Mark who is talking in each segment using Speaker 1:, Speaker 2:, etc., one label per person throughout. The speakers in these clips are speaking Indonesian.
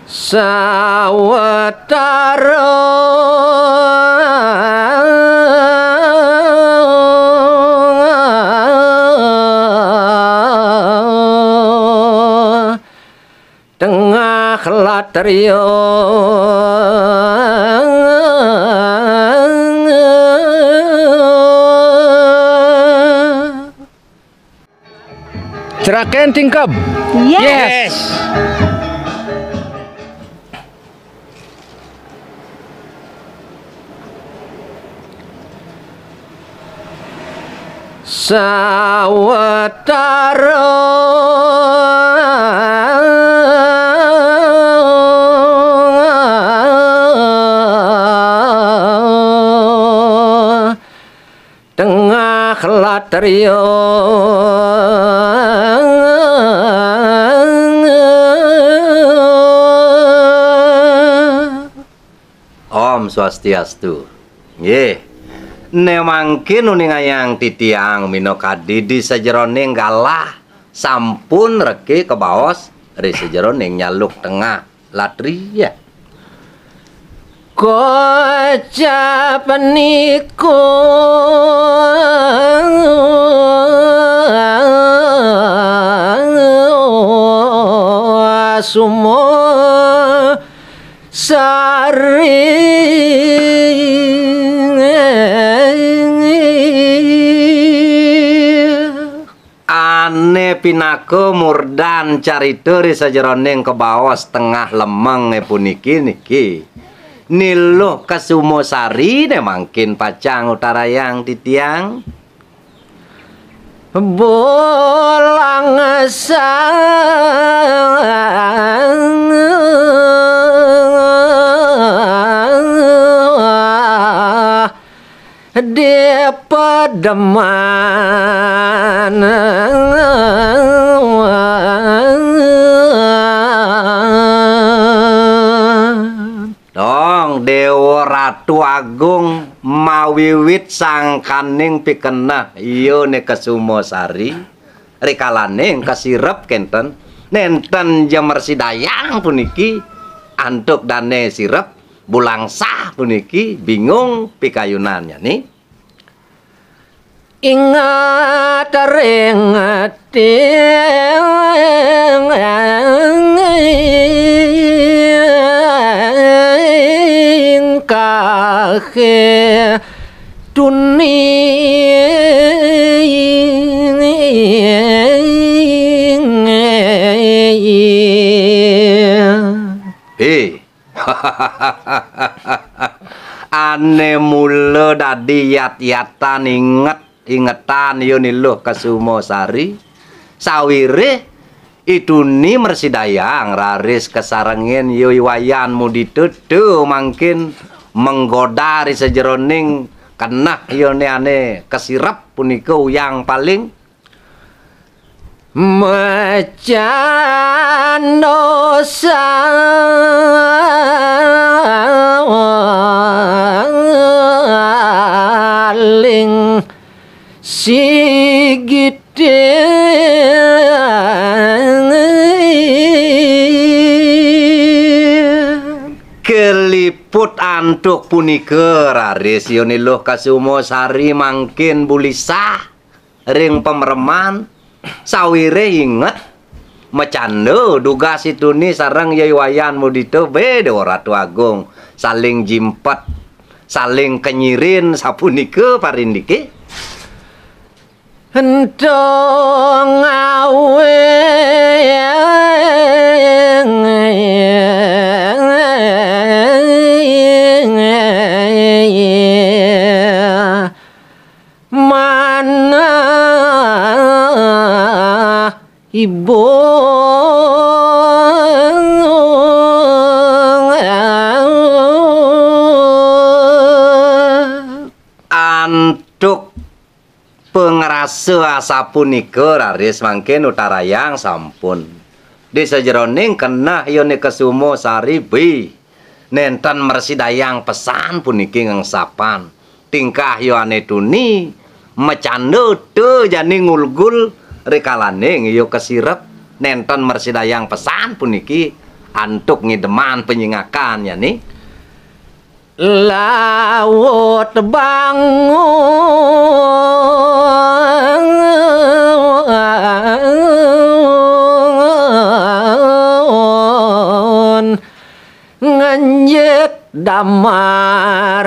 Speaker 1: sawetara tengah latrio Ceraken tingkap.
Speaker 2: Yes.
Speaker 1: Sawetara tengah latrio Om Swastiastu. Nggih. Ne mangkin uningayang titiang minokadidi sajeroning galah sampun reki kebaos ri sajeroning nyaluk tengah latria. Kocap niku sumo sari ane pinako murdan carita ri sajeroning kebaos tengah lemeng puniki niki niluh Kasumosari ne mangkin pacang utarayang titiang bolang sang dia pedeman dong Dewa Ratu Agung mawiwit sangkaning pikenah iyo ne Kasumosari rikalaning kasirep kenten nenten Jamersidayang puniki antuk dane sirep bulang sah puniki bingung pikayunannya nih ingat ring kake ane mula dadi yat-yatan ingetan yo niluh Kasumosari sawire iduni Mersidayang raris kesarengin yo wayan muditutu mangkin menggoda ri sajeroning kenah yo ane kesirep punika yang paling macan dosa ling sigite keliput antuk punika raris yoniluh Kasumosari mangkin bulisah ring pemreman sawire inget mecando duga situni sareng Yai Wayan Mudito beda Ratu Agung saling jimpet saling kenyirin sapunika parindike entong awe mana ibu antuk pengrasa sapunika raris mangkin utarayang sampun di sajeroning kenah yone Kasumosari bi nenten Mersidayang pesan puniki ngengsapan tingkah yo ane tuni mecando te jani ngulgul rikalaning yo kesirep nenten Mersidayang pesan puniki antuk ngideman penyingakannya nih.
Speaker 2: Laut bangun ngenjek damar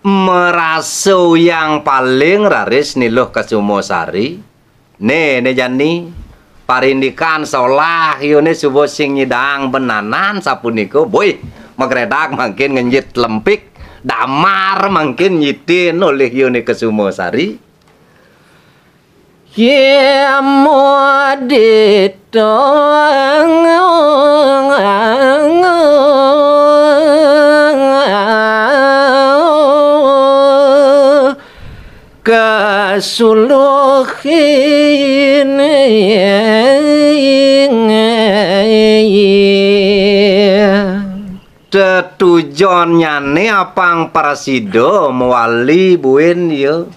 Speaker 1: merasu yang paling raris niluh Kesumosari. Ne jani parindikan solah yone subuh sing nyidang benanan sapuniko boy magredak mungkin ngenjit lempik damar mungkin nyitin oleh yone Kesumosari.
Speaker 2: Ye modito kasuluhin
Speaker 1: tetujonnya nih apang parasido mewali buin yo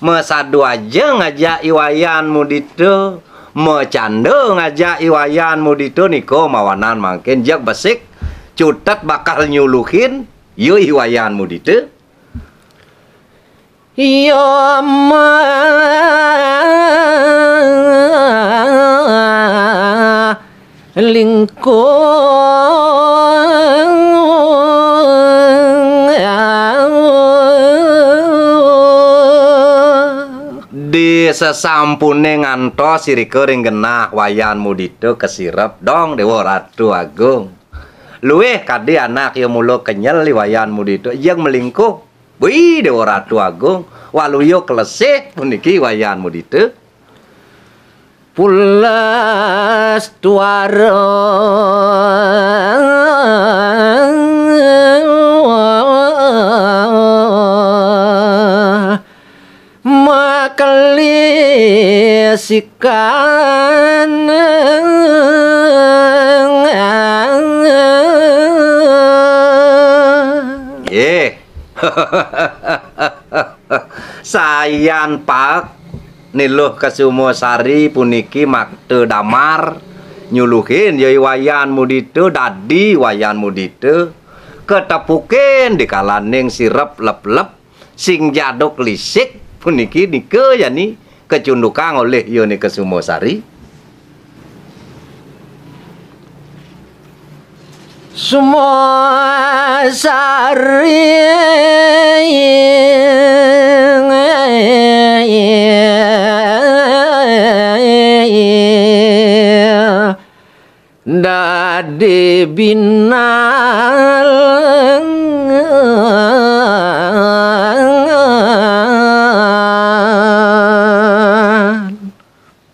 Speaker 1: mesadu aja ngajak iwayan mudito mecando ngajak iwayan mudito niko mawanan makin jak besik cutat bakal nyuluhin yo iwayan mudito.
Speaker 2: Yo
Speaker 1: di sesampune ngantos sirike ring genah wayan mudito kesirep dong Dewa Ratu Agung. Luweh kadi anak yo mulo kenyel wayan mudito yang melingkuh. Wih Dewa Ratu Agung waluyo kelesih puniki wayan mudito.
Speaker 2: Pulas tuaro makalisikan
Speaker 1: sayan pak niluh Kesumosari puniki makte damar nyuluhin yoi wayan mudito dadi wayan mudito ketepukin di kalaning sirep lep-lep sing jaduk lisik puniki nike yani kecundukang oleh yoni Kesumosari.
Speaker 2: Dadi binal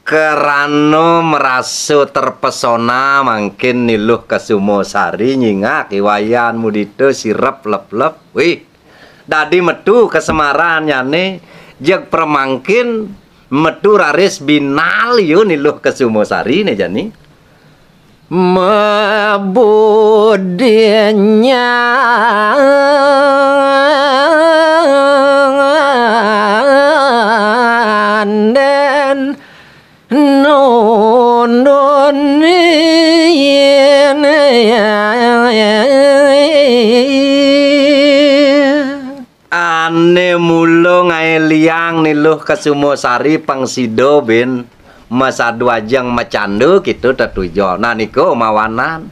Speaker 1: kerano merasu terpesona mungkin niluh Kesumosari nyingak iwayan mudito sirep lep-lep wih dadi metu ke Semarang nyane jeg permangkin metu raris binal yo niluh Kesumosari ne jani
Speaker 2: mebudenya dan nondon
Speaker 1: ane mulo ngai liang niluh Kesumosari pangsido ben masadu ajang macando gitu tetujo. Nah niko mawanan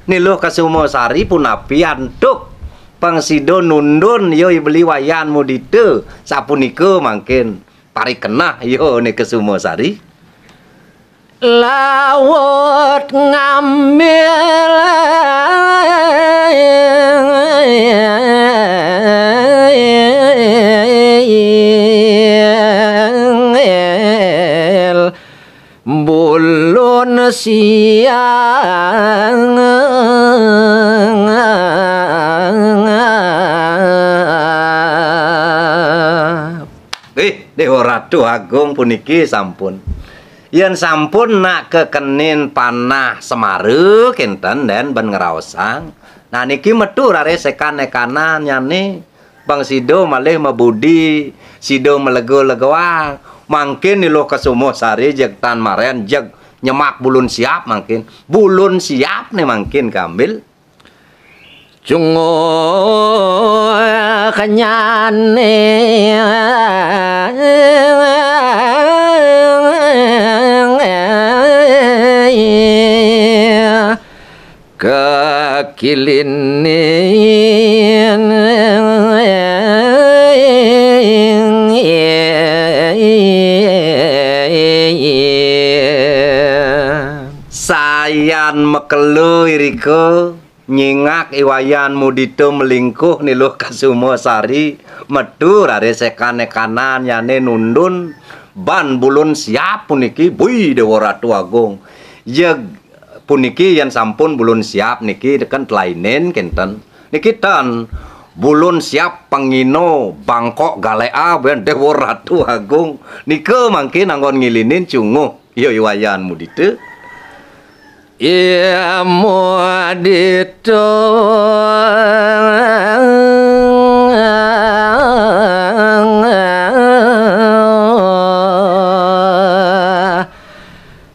Speaker 1: niluh Kesumosari punapi antuk pangsido nundun yo beli wayan mudito sapuniko mangkin pari kenah yo ni Kesumosari
Speaker 2: laut ngambil bulun siang
Speaker 1: Dewa Ratu Agung puniki sampun yen sampun nak kekenin panah Semaru kinten dan ben ngeraosang. Nah niki metu rare sekan ekanan nyane Bang Sido malih mabudi, Sido melego-legoang. Mungkin niluh kesumo sari jeg tan maren jeg nyemak bulun siap mungkin. Bulun siap nih mungkin kambil.
Speaker 2: Cungo kenyane kekilinin
Speaker 1: sayan mekelu iriko nyingak iwayan mudito melingkuh niluh kasumo sari metu rare sekane kanan yane nundun ban bulun siap puniki bui Dewa Ratu Agung jeg puniki yang sampun bulun siap niki dekan telainen kenten niki tan bulun siap pangino Bangkok galea ben Dewa Ratu Agung nike mangkin anggon ngilinin cunguh yo iwayan mudito
Speaker 2: ya mudito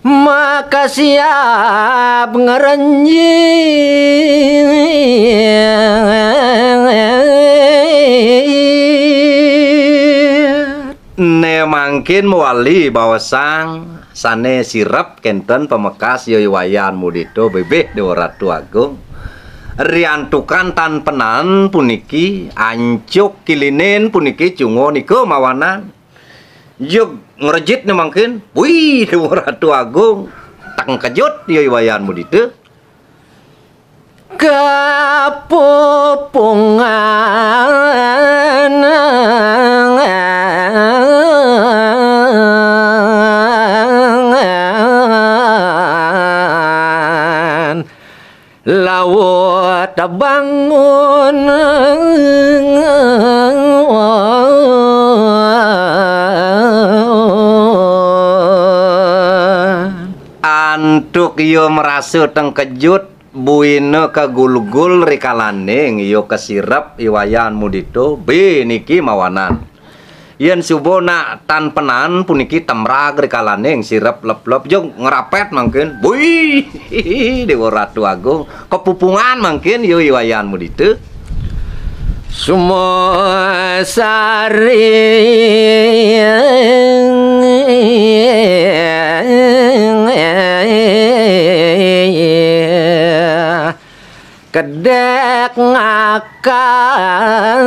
Speaker 2: maka siap ngerenyi
Speaker 1: ne mangkin wali bawasang sane sirap kenten pemekas yoiwayan mudito bebeh Dewa Ratu Agung riantukan tan penan puniki ancuk kilinin puniki cungo niko mawanan yuk ngerejit nih mungkin wih Dewa Ratu Agung tak kejut yoiwayan mudito
Speaker 2: kepupungan laut bangun
Speaker 1: antuk yo merasa teng kejut buine kagul-gul rikalaneng yo kesirap iwayan mudito be niki mawanan yen subona tan penan puniki temrag rikalaneng sirap lep-lep jong ngerapet mungkin bui Dewa Ratu Agung kepupungan mungkin yo iwayan mudito
Speaker 2: semua sari kedek ngakang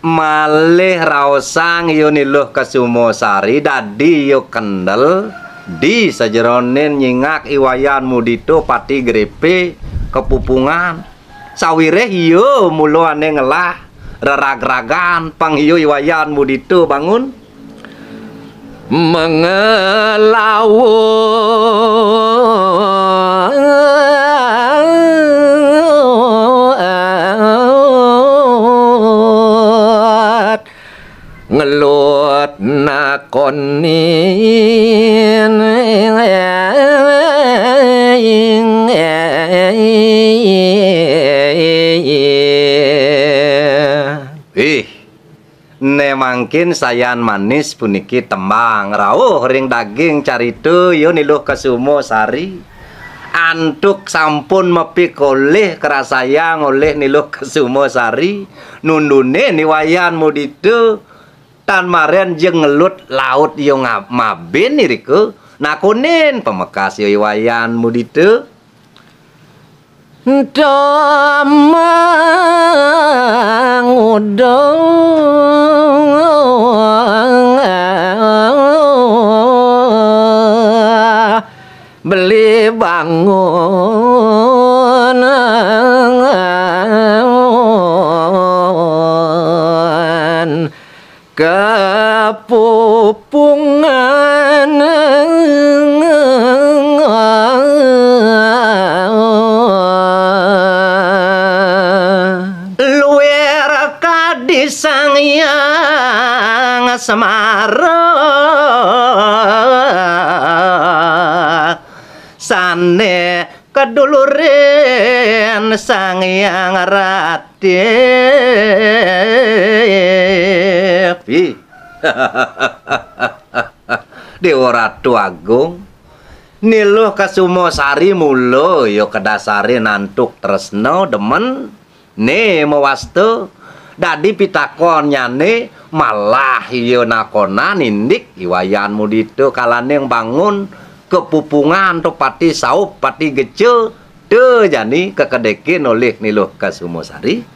Speaker 1: malih raosang yo niluh kesumo sari dadi yo kendel di sajeronen nyingak iwayan mudito pati grepe kepupungan sawireh yo mulo ane ngelah rerag-ragan pang yo iwayan mudito bangun
Speaker 2: mengelawat ngelut nakonin
Speaker 1: ne mangkin sayan manis puniki tembang rawuh ring daging carito yo niluh kesumo sari antuk sampun mepi koleh kerasayang oleh niluh kesumo sari nundune niwayan mudito tan maren jeung ngelut laut yo mabin niriku nakunin pemekas yo iwayan mudito
Speaker 2: damang beli bangun kepupungan luwer kadisang yang semara ane keduluren sang yang rati
Speaker 1: Dewa Ratu Agung niluh Kasumosari mulo yo kedasare nantuk tresno demen ne mewastu dadi pitakon nyane malah yo nakona nindik iwayanmu ditu kalane bangun kepupungan to pati saup pati gece teu jani kekedekin oleh niluh Kasumosari